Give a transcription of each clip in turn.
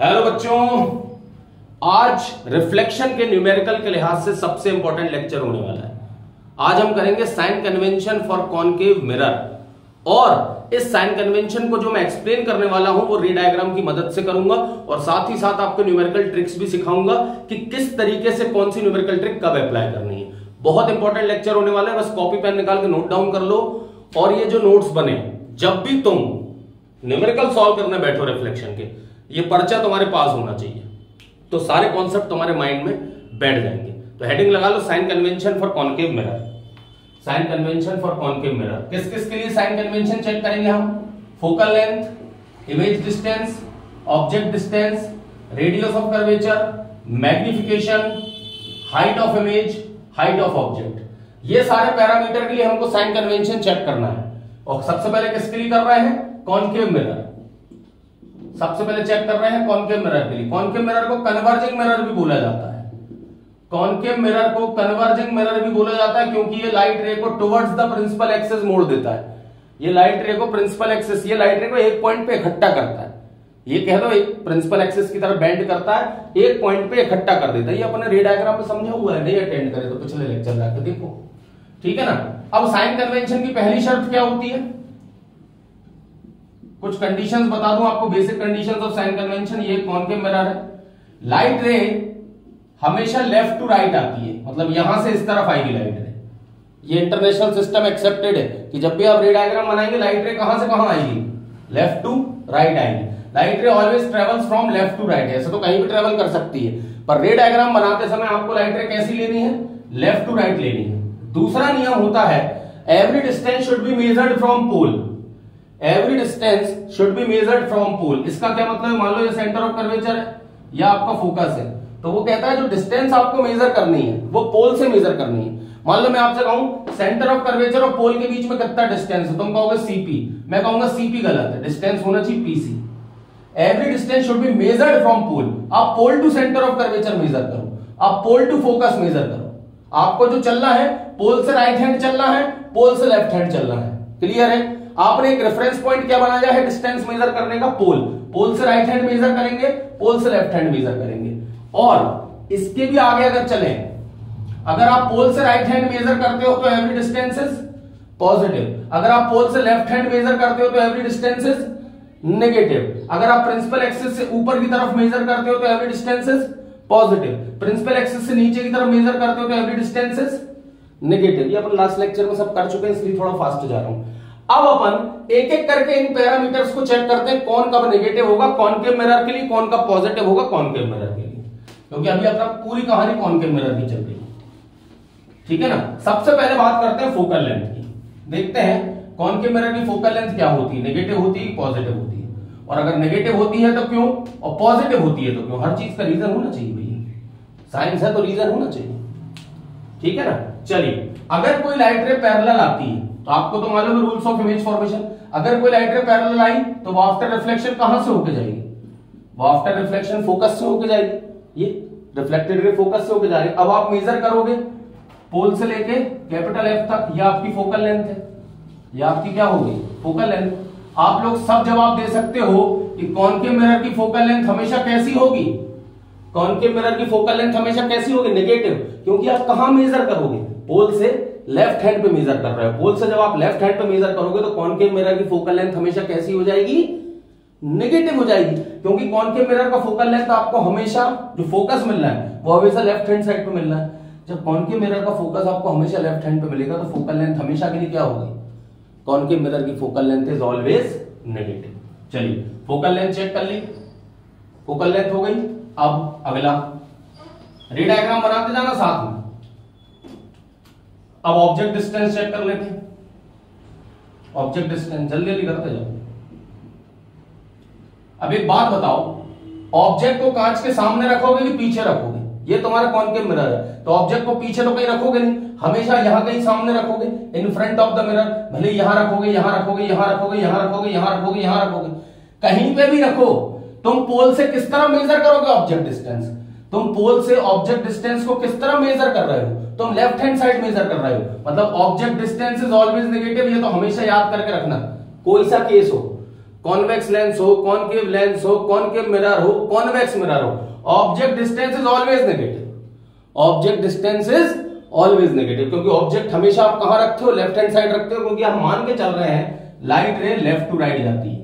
Hello बच्चों, आज reflection के न्यूमेरिकल के लिहाज से सबसे इंपॉर्टेंट लेक्चर होने वाला है। आज हम करेंगे sign convention for concave mirror और इस साइन कन्वेंशन को जो मैं एक्सप्लेन करने वाला हूं वो रे डायग्राम की मदद से करूंगा और साथ ही साथ आपको न्यूमेरिकल ट्रिक्स भी सिखाऊंगा कि किस तरीके से कौन सी न्यूमेरिकल ट्रिक कब अप्लाई करनी है। बहुत इंपॉर्टेंट लेक्चर होने वाला है, बस कॉपी पेन निकाल के नोट डाउन कर लो। और ये जो नोट्स बने, जब भी तुम न्यूमेरिकल सॉल्व करने बैठो रिफ्लेक्शन के, ये पर्चा तुम्हारे पास होना चाहिए, तो सारे कॉन्सेप्ट तुम्हारे माइंड में बैठ जाएंगे। तो हेडिंग लगा लो, sign convention for concave mirror. Sign convention for concave mirror किस किस के लिए साइन कन्वेंशन चेक करेंगे हम? Focal length, image distance, object distance, radius of curvature, magnification, height of image, height of object. ये सारे पैरामीटर के लिए हमको साइन कन्वेंशन चेक करना है। और सबसे पहले किसके लिए कर रहे हैं? Concave mirror. सबसे पहले चेक कर रहे हैं कॉनकेव मिरर के लिए। कॉनकेव मिरर को कन्वर्जिंग मिरर भी बोला जाता है। कॉनकेव मिरर को कन्वर्जिंग मिरर भी बोला जाता है क्योंकि ये लाइट रे को टुवर्ड्स द प्रिंसिपल एक्सिस मोड़ देता है। ये लाइट रे को प्रिंसिपल एक्सिस, ये लाइट रे को एक पॉइंट पे इकट्ठा करता है। ये कह दो एक प्रिंसिपल एक्सिस की तरफ बेंड करता है, एक पॉइंट पे इकट्ठा कर देता है। ये अपने रे डायग्राम में समझा हुआ है, नहीं अटेंड करे तो पिछले लेक्चर जाकर देखो, ठीक है ना। अब साइन कन्वेंशन की पहली शर्त क्या होती है? कुछ कंडीशंस बता दूं आपको, basic conditions of sine convention. ये कॉनकेव मिरर है, लाइट रे हमेशा लेफ्ट टू राइट आती है, मतलब यहां से इस तरफ आएगी लाइट रे। ये इंटरनेशनल सिस्टम एक्सेप्टेड है कि जब भी आप रे डायग्राम बनाएंगे लाइट रे कहां से कहां आएगी? लेफ्ट टू राइट आएगी। Light ray always travels from left to right. ऐसे तो कहीं भी ट्रेवल कर सकती है, पर रे डायग्राम बनाते समय आपको लाइट रे कैसी लेनी है? लेफ्ट टू राइट लेनी है। दूसरा नियम होता है every distance should be measured from pole. Every distance should be measured from pole. इसका क्या मतलब है? मान लो ये सेंटर ऑफ कर्वेचर है या आपका फोकस है, तो वो कहता है जो डिस्टेंस आपको मेजर करनी है वो पोल से मेजर करनी है। मान लो मैं आपसे कहूं सेंटर ऑफ कर्वेचर और पोल के बीच में कितना डिस्टेंस है, तुम कहोगे सीपी, मैं कहूंगा सीपी गलत है, डिस्टेंस होना चाहिए पीसी। Every distance should be measured from pole. आप pole to centre of curvature measure करो, आप पोल टू फोकस मेजर करो। आपको जो चलना है पोल से राइट हैंड चलना है, पोल से लेफ्ट हैंड चलना है। क्लियर है? आपने एक रेफरेंस पॉइंट क्या बनाया है डिस्टेंस मेजर करने का? पोल। पोल से राइट हैंड मेजर करेंगे, पोल से लेफ्ट हैंड मेजर करेंगे। और इसके भी आगे अगर चले, अगर आप पोल से राइट हैंड मेजर करते हो तो एवरी डिस्टेंस इज पॉजिटिव। अगर आप पोल से लेफ्ट हैंड मेजर करते हो तो एवरी डिस्टेंस इज नेगेटिव। अगर आप प्रिंसिपल एक्सिस से ऊपर की तरफ मेजर करते हो तो every distance is positive. Principal axis से नीचे की तरफ मेजर करते हो तो एवरी डिस्टेंस इज नेगेटिव। ये अपन लास्ट लेक्चर में सब कर चुके हैं, इसलिए थोड़ा फास्ट जा रहा हूं। अब अपन एक एक करके इन पैरामीटर्स को चेक करते हैं, कौन कब नेगेटिव होगा कॉनकेव मिरर के लिए, कौन कब पॉजिटिव होगा कॉनकेव मिरर के लिए, क्योंकि अभी अपना पूरी कहानी कॉनकेव मिरर की चल रही है, ठीक है ना। सबसे पहले बात करते हैं फोकल लेंथ की। देखते हैं कॉनकेव मिरर की फोकल लेंथ क्या होती है, नेगेटिव होती है पॉजिटिव होती है, और अगर नेगेटिव होती है तो क्यों और पॉजिटिव होती है तो क्यों। हर चीज का रीजन होना चाहिए भैया, साइंस है तो रीजन होना चाहिए, ठीक है ना। चलिए, अगर कोई लाइट रे पैरेलल आती है तो आपको तो मालूम है रूल्स ऑफ इमेज फॉर्मेशन। अगर कोई लाइट रे पैरेलल आई तो वो आफ्टर रिफ्लेक्शन कहां से होके जाएगी? वो आफ्टर रिफ्लेक्शन फोकस से होके जाएगी। ये रिफ्लेक्टेड रे फोकस से होके जा रही है। अब आप मेजर करोगे पोल से लेके कैपिटल एफ तक, यह आपकी फोकल लेंथ है, यह आपकी क्या होगी? Focal length. आप लोग सब जवाब दे सकते हो कि कॉनकेव मिरर की फोकल लेंथ हमेशा कैसी होगी? कॉनकेव मिरर की फोकल लेंथ हमेशा कैसी होगी? नेगेटिव, क्योंकि आप कहां मेजर करोगे? पोल से लेफ्ट हैंड पे मेजर कर रहे हो। पोल से जब आप लेफ्ट हैंड पे मेजर करोगे तो कॉनकेव मिरर की फोकल लेंथ हमेशा कैसी हो जाएगी? नेगेटिव हो जाएगी, क्योंकि कॉनकेव मिरर का फोकल लेंथ आपको हमेशा जो फोकस मिलना है वो हमेशा लेफ्ट हैंड साइड पे मिलना है। जब कॉनकेव मिरर का फोकस आपको हमेशा लेफ्ट हैंड पे मिलेगा तो फोकल लेंथ हमेशा के लिए क्या होगी? कॉनकेव मिरर की focal length is always negative. चलिए, फोकल लेंथ चेक कर ली, फोकल लेंथ हो गई। अब अगला रे डायग्राम बनाते जाना साथ में। अब ऑब्जेक्ट डिस्टेंस चेक कर लेते हैं। ऑब्जेक्ट डिस्टेंस जल्दी जल्दी करते जाओ। अब एक बात बताओ, ऑब्जेक्ट को कांच के सामने रखोगे कि पीछे रखोगे? ये तुम्हारा कॉनकेव मिरर है, तो ऑब्जेक्ट को पीछे तो कहीं रखोगे नहीं, हमेशा यहां कहीं सामने रखोगे, in front of the mirror. भले यहां रखोगे, यहां रखोगे, यहां रखोगे, यहां रखोगे, यहां रखोगे, यहां रखोगे, कहीं पे भी रखो। तुम पोल से किस तरह मेजर करोगे ऑब्जेक्ट डिस्टेंस? तुम पोल से ऑब्जेक्ट डिस्टेंस को किस तरह मेजर कर रहे हो? तुम लेफ्ट हैंड साइड मेजर कर रहे हो, मतलब object distance is always negative. ये तो हमेशा याद करके रखना, कोई सा केस हो कॉन्वेक्स लेंस हो, कॉनकेव लेंस हो, कॉनकेव मिरर हो, कॉन्वेक्स मिरर हो, object distance is always negative. Object distance is always negative, क्योंकि ऑब्जेक्ट हमेशा आप कहां रखते हो, लेफ्ट हैंड साइड रखते हो, क्योंकि आप मान के चल रहे हैं लाइट रे लेफ्ट टू राइट जाती है,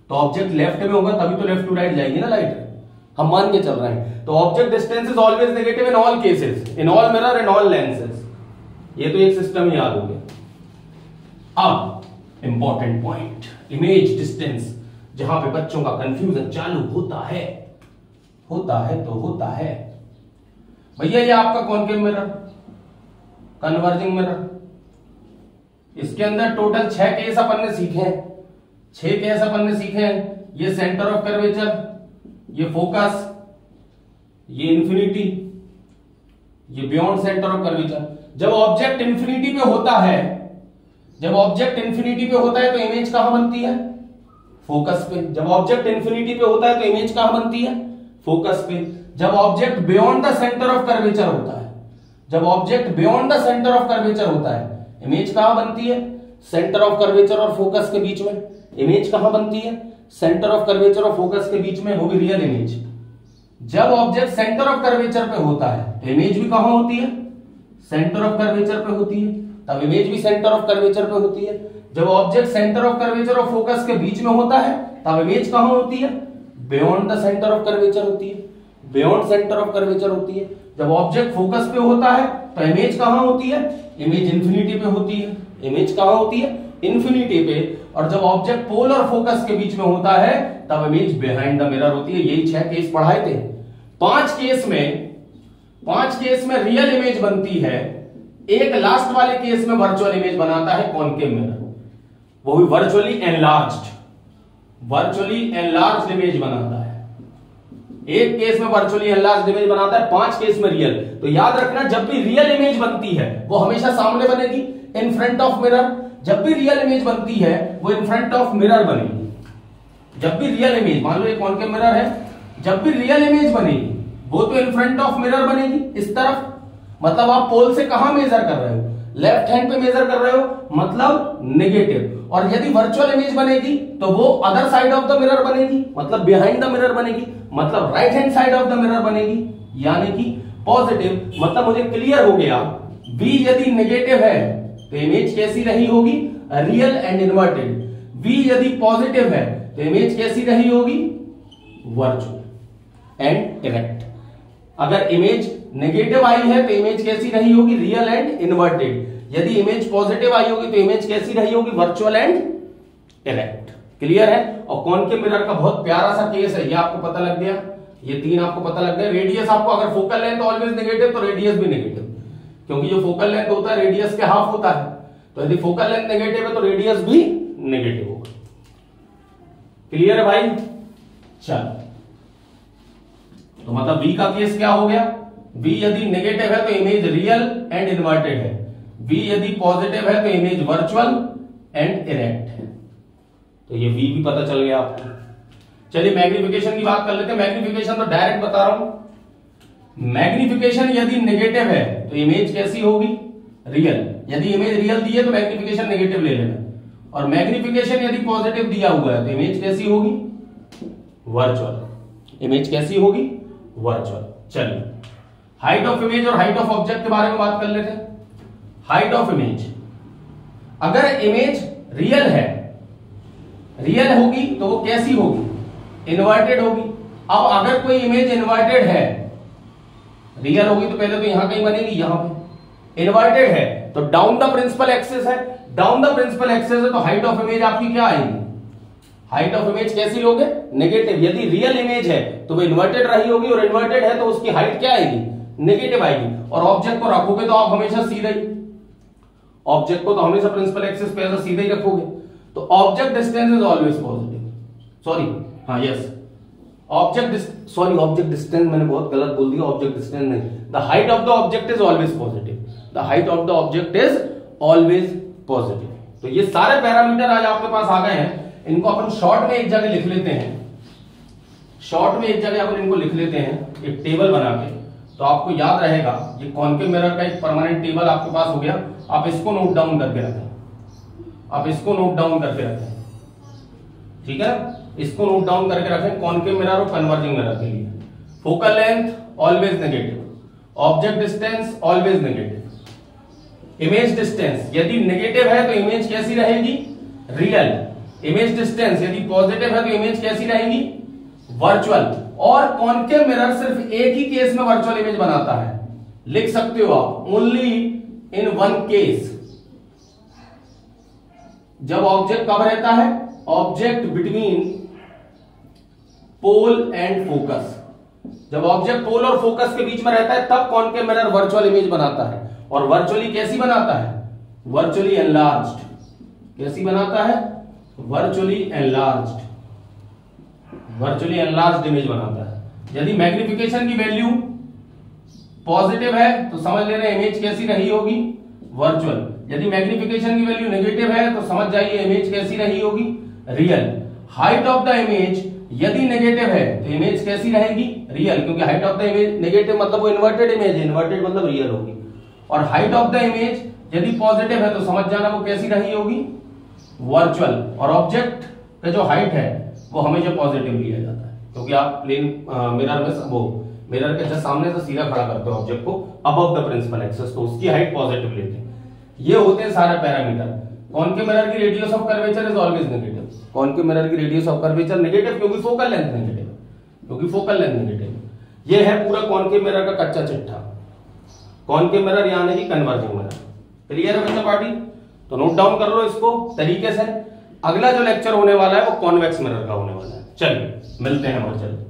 तो ऑब्जेक्ट लेफ्ट में होगा तभी तो लेफ्ट टू राइट जाएगी ना लाइट रे, हम मान के चल रहे हैं। तो object distance is always negative in all cases, in all mirror, in all lenses. ये तो एक सिस्टम याद हो गया। अब इंपॉर्टेंट पॉइंट, इमेज डिस्टेंस, जहां पे बच्चों का कंफ्यूजन चालू होता है तो होता है। भैया ये आपका कॉनकेव मिरर, कन्वर्जिंग मिरर, इसके अंदर टोटल 6 केस अपन ने सीखे हैं, 6 केस अपन ने सीखे हैं। ये सेंटर ऑफ कर्वेचर, ये फोकस, ये इंफिनिटी, ये बियॉन्ड सेंटर ऑफ कर्वेचर। जब ऑब्जेक्ट इंफिनिटी पे होता है, जब ऑब्जेक्ट इंफिनिटी पे होता है तो इमेज कहां बनती है, फोकस पे। जब ऑब्जेक्ट इंफिनिटी पे होता है तो इमेज कहां बनती है, फोकस पे। जब object beyond the centre of curvature होता है, जब object beyond the centre of curvature होता है, इमेज कहां बनती है, सेंटर ऑफ कर्वेचर और फोकस के बीच में। इमेज कहां बनती है, सेंटर ऑफ कर्वेचर और फोकस के बीच में, वो भी रियल इमेज। जब ऑब्जेक्ट सेंटर ऑफ कर्वेचर पे होता है तो इमेज भी कहां होती है, सेंटर ऑफ कर्वेचर पे होती है, तब इमेज भी सेंटर ऑफ कर्वेचर पे होती है। जब ऑब्जेक्ट सेंटर ऑफ कर्वेचर और फोकस के बीच में होता है तब इमेज कहां होती है, beyond the centre of curvature होती है, बियॉन्ड सेंटर ऑफ कर्वेचर होती है। जब ऑब्जेक्ट फोकस पे होता है तो इमेज कहां होती है, इमेज इंफिनिटी पे होती है, इमेज कहां होती है, इंफिनिटी पे। और जब ऑब्जेक्ट पोल और फोकस के बीच में होता है तब इमेज बिहाइंड द मिरर होती है। यही 6 केस पढ़ाए थे। 5 केस में रियल इमेज बनती है, एक लास्ट वाले केस में वर्चुअल इमेज बनाता है कॉनकेव मिरर, वो भी वर्चुअली एनलार्ज्ड इमेज बनाता है। एक केस में वर्चुअली एनलार्ज्ड इमेज बनाता है, 5 केस में रियल। तो याद रखना, जब भी रियल इमेज बनती है वो हमेशा सामने बनेगी, इन फ्रंट ऑफ मिरर। जब भी रियल इमेज बनती है वो इन फ्रंट ऑफ मिरर बनेगी। जब भी रियल इमेज, मान लो ये कॉनकेव मिरर है, जब भी रियल इमेज बनेगी वो तो इन फ्रंट ऑफ मिरर बनेगी, इस तरफ। मतलब आप पोल से कहां मेजर कर रहे हो, लेफ्ट हैंड पे मेजर कर रहे हो, मतलब नेगेटिव। और यदि वर्चुअल इमेज बनेगी तो वो other side of the mirror बनेगी, मतलब बिहाइंड द मिरर बनेगी, मतलब right hand side of the mirror बनेगी, यानी कि पॉजिटिव। मतलब मुझे क्लियर हो गया, V यदि नेगेटिव है तो इमेज कैसी रही होगी, रियल एंड इन्वर्टेड। V यदि पॉजिटिव है तो इमेज कैसी रही होगी, वर्चुअल एंड इरेक्ट। अगर इमेज नेगेटिव आई है तो इमेज कैसी रही होगी, रियल एंड इन्वर्टेड। यदि इमेज पॉजिटिव आई होगी तो इमेज कैसी रही होगी, वर्चुअल एंड इरेक्ट। क्लियर है। और कॉनकेव मिरर का बहुत प्यारा सा केस है, ये आपको पता लग गया, ये 3 आपको पता लग गया। रेडियस आपको, अगर फोकल लेंथ ऑलवेज नेगेटिव तो रेडियस भी नेगेटिव, क्योंकि जो फोकल लेंथ होता है रेडियस के हाफ होता है। तो यदि फोकल लेंथ नेगेटिव है तो रेडियस भी नेगेटिव होगा। क्लियर है भाई। चलो, तो मतलब V का केस क्या हो गया, V यदि नेगेटिव है तो इमेज रियल एंड इन्वर्टेड है, V यदि पॉजिटिव है तो इमेज वर्चुअल एंड इरेक्ट है। तो ये V भी पता चल गया आपको। चलिए मैग्निफिकेशन की बात कर लेते हैं। मैग्निफिकेशन तो डायरेक्ट बता रहा हूं। मैग्निफिकेशन यदि नेगेटिव है तो इमेज कैसी होगी, रियल। यदि इमेज रियल दी है तो मैग्निफिकेशन नेगेटिव ले लेना, और मैग्निफिकेशन यदि पॉजिटिव दिया हुआ है तो इमेज कैसी होगी, वर्चुअल। इमेज कैसी होगी, वर्चुअल। चलिए हाइट ऑफ इमेज और हाइट ऑफ ऑब्जेक्ट के बारे में बात कर लेते हैं। हाइट ऑफ इमेज, अगर इमेज रियल है, रियल होगी तो वो कैसी होगी, इन्वर्टेड होगी। अब अगर कोई इमेज इन्वर्टेड है, रियल होगी तो पहले तो यहां कहीं बनेगी, यहां पे। इन्वर्टेड है तो डाउन द प्रिंसिपल एक्सिस है, डाउन द प्रिंसिपल एक्सिस है तो हाइट ऑफ इमेज आपकी क्या आएगी, हाइट ऑफ इमेज कैसी लोगे, नेगेटिव। यदि रियल इमेज है तो वो इन्वर्टेड रही होगी, और इन्वर्टेड है तो उसकी हाइट क्या आएगी, नेगेटिव आएगी। और ऑब्जेक्ट को रखोगे तो आप हमेशा सीधा ही, ऑब्जेक्ट को तो हमेशा प्रिंसिपल एक्सिस पे ऐसा सीधा ही रखोगे। तो object distance is always positive. Sorry, हाँ यस, ऑब्जेक्ट डिस्टेंस मैंने बहुत गलत बोल दिया, ऑब्जेक्ट डिस्टेंस नहीं, the height of the object is always positive, the height of the object is always positive. तो ये सारे पैरामीटर आज आपके पास आ गए हैं, इनको अपन शॉर्ट में एक जगह लिख लेते हैं, शॉर्ट में एक जगह अपन इनको लिख लेते हैं एक टेबल बना के, तो आपको याद रहेगा। ये कॉनकेव मिरर का एक परमानेंट टेबल आपके पास हो गया, आप इसको नोट डाउन करके रखें, आप इसको नोट डाउन करके रखें, ठीक है, इसको नोट डाउन करके रखें कॉनकेव मिरर और कन्वर्जिंग मिरर के लिए। Focal length always negative, object distance always negative, image distance यदि नेगेटिव है तो इमेज कैसी रहेगी, रियल, इमेज डिस्टेंस यदि पॉजिटिव है तो इमेज कैसी रहेगी, वर्चुअल। और कॉनकेव मिरर सिर्फ एक ही केस में वर्चुअल इमेज बनाता है, लिख सकते हो आप, ओनली इन वन केस, जब ऑब्जेक्ट कब रहता है, object between pole and focus, जब ऑब्जेक्ट पोल और फोकस के बीच में रहता है तब कॉनकेव मिरर वर्चुअल इमेज बनाता है। और वर्चुअली कैसी बनाता है, वर्चुअली एनलार्ज्ड, कैसी बनाता है, virtually enlarged, virtually enlarged image बनाता है। यदि मैग्निफिकेशन की वैल्यू पॉजिटिव है तो समझ लेना इमेज कैसी रही होगी, वर्चुअल। यदि मैग्निफिकेशन की वैल्यू नेगेटिव है तो समझ जाइए इमेज कैसी रही होगी, real. Height of the image यदि नेगेटिव है तो इमेज कैसी रहेगी, रियल, क्योंकि height of the image negative मतलब वो इन्वर्टेड इमेज है, इन्वर्टेड मतलब रियल होगी। और हाइट ऑफ द इमेज यदि पॉजिटिव है तो समझ जाना वो कैसी रही होगी, वर्चुअल। और ऑब्जेक्ट का जो हाइट है वो हमेशा पॉजिटिव लिया जाता है, क्योंकि आप प्लेन मिरर में वो मिरर के जस्ट सामने से सीधा खड़ा करते हो ऑब्जेक्ट को अबव द प्रिंसिपल एक्सिस, तो उसकी हाइट पॉजिटिव लेते हैं। ये होते हैं सारे पैरामीटर। कॉनकेव मिरर की radius of curvature is always negative, concave mirror की रेडियस ऑफ कर्वेचर नेगेटिव, क्योंकि फोकल लेंथ नेगेटिव, क्योंकि फोकल लेंथ नेगेटिव। ये है पूरा कॉनकेव मिरर का कच्चा चिट्ठा, कॉनकेव मिरर यानी कि कन्वर्जिंग मिरर। क्लियर है बच्चा पार्टी? तो नोट डाउन कर लो इसको तरीके से। अगला जो लेक्चर होने वाला है वो कॉन्वेक्स मिरर का होने वाला है। चलिए मिलते हैं और चलिए।